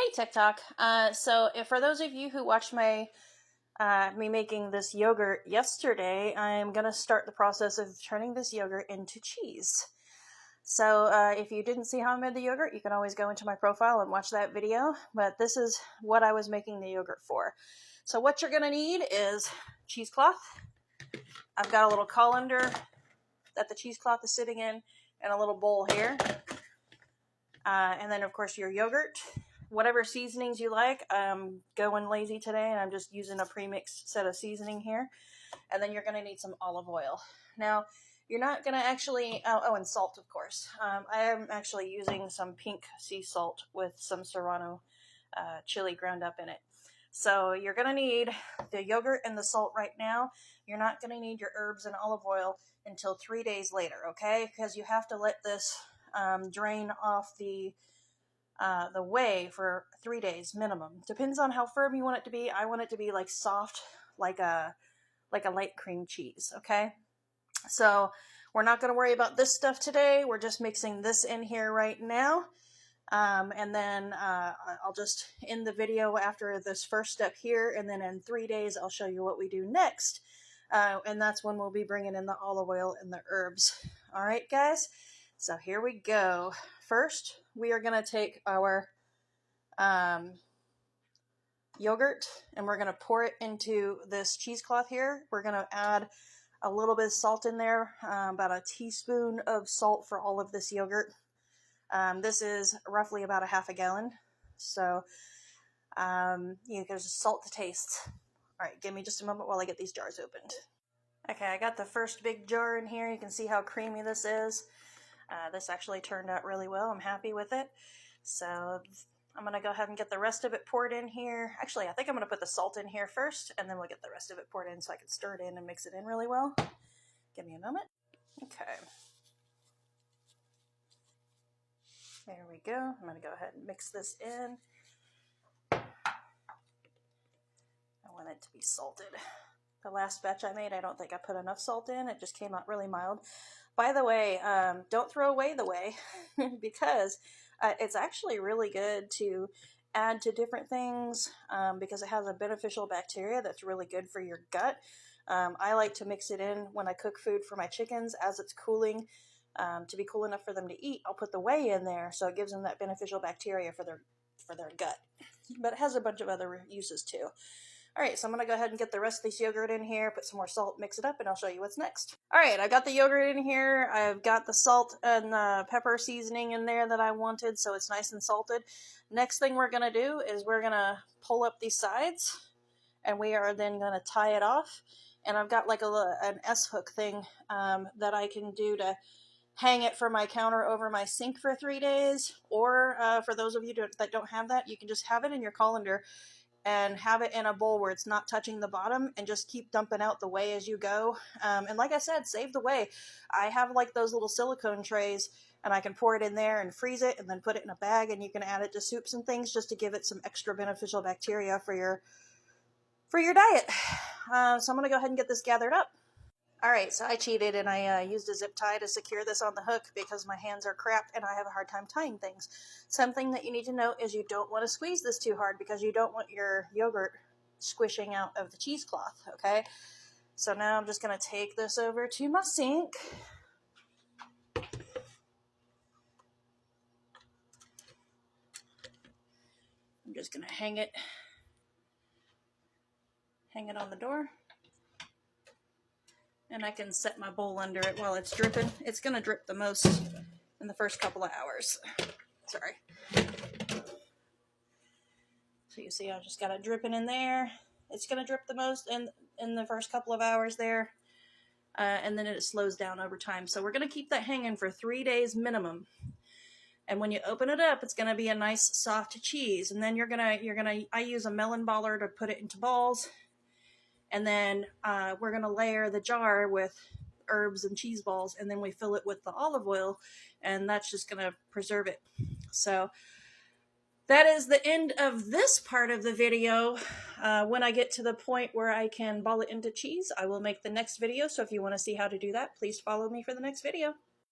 Hey TikTok. So if for those of you who watched my me making this yogurt yesterday, I'm gonna start the process of turning this yogurt into cheese. So if you didn't see how I made the yogurt, you can always go into my profile and watch that video. But this is what I was making the yogurt for. So what you're gonna need is cheesecloth. I've got a little colander that the cheesecloth is sitting in, and a little bowl here. And then of course your yogurt. Whatever seasonings you like. I'm going lazy today and I'm just using a pre-mixed set of seasoning here. And then you're going to need some olive oil. Now, you're not going to actually, and salt, of course. I am actually using some pink sea salt with some serrano chili ground up in it. So you're going to need the yogurt and the salt right now. You're not going to need your herbs and olive oil until 3 days later, okay? Because you have to let this drain off the whey for 3 days minimum. Depends on how firm you want it to be. I want it to be like soft, like a light cream cheese, okay? So we're not going to worry about this stuff today. We're just mixing this in here right now. And then I'll just end the video after this first step here, and then in 3 days I'll show you what we do next. And that's when we'll be bringing in the olive oil and the herbs. All right, guys? So here we go. First, we are going to take our yogurt and we're going to pour it into this cheesecloth here. We're going to add a little bit of salt in there, about a teaspoon of salt for all of this yogurt. This is roughly about a half a gallon. So there's salt to taste. All right, give me just a moment while I get these jars opened. Okay, I got the first big jar in here. You can see how creamy this is. This actually turned out really well. I'm happy with it. So I'm going to go ahead and get the rest of it poured in here. Actually, I think I'm going to put the salt in here first, and then we'll get the rest of it poured in so I can stir it in and mix it in really well. Give me a moment. Okay. There we go. I'm going to go ahead and mix this in. I want it to be salted. The last batch I made, I don't think I put enough salt in. It just came out really mild. By the way, don't throw away the whey because it's actually really good to add to different things because it has a beneficial bacteria that's really good for your gut. I like to mix it in when I cook food for my chickens as it's cooling to be cool enough for them to eat. I'll put the whey in there so it gives them that beneficial bacteria for their gut. But it has a bunch of other uses too. Alright, so I'm going to go ahead and get the rest of this yogurt in here, put some more salt, mix it up, and I'll show you what's next. Alright, I've got the yogurt in here. I've got the salt and the pepper seasoning in there that I wanted, so it's nice and salted. Next thing we're going to do is we're going to pull up these sides, and we are then going to tie it off. And I've got like an S-hook thing that I can do to hang it from my counter over my sink for 3 days. Or for those of you that don't have that, you can just have it in your colander and have it in a bowl where it's not touching the bottom and just keep dumping out the whey as you go. And like I said, save the whey. I have like those little silicone trays and I can pour it in there and freeze it and then put it in a bag, and you can add it to soups and things just to give it some extra beneficial bacteria for your diet. So I'm going to go ahead and get this gathered up. Alright, so I cheated and I used a zip tie to secure this on the hook because my hands are crap and I have a hard time tying things. Something that you need to know is you don't want to squeeze this too hard because you don't want your yogurt squishing out of the cheesecloth, okay? So now I'm just going to take this over to my sink. I'm just going to hang it on the door. And I can set my bowl under it while it's dripping. It's going to drip the most in the first couple of hours. Sorry. So you see I just got it dripping in there. It's going to drip the most in the first couple of hours there. And then it slows down over time. So we're going to keep that hanging for 3 days minimum. And when you open it up, it's going to be a nice soft cheese. And then I use a melon baller to put it into balls. And then we're going to layer the jar with herbs and cheese balls, and then we fill it with the olive oil, and that's just going to preserve it. So that is the end of this part of the video. When I get to the point where I can ball it into cheese, I will make the next video. So if you want to see how to do that, please follow me for the next video.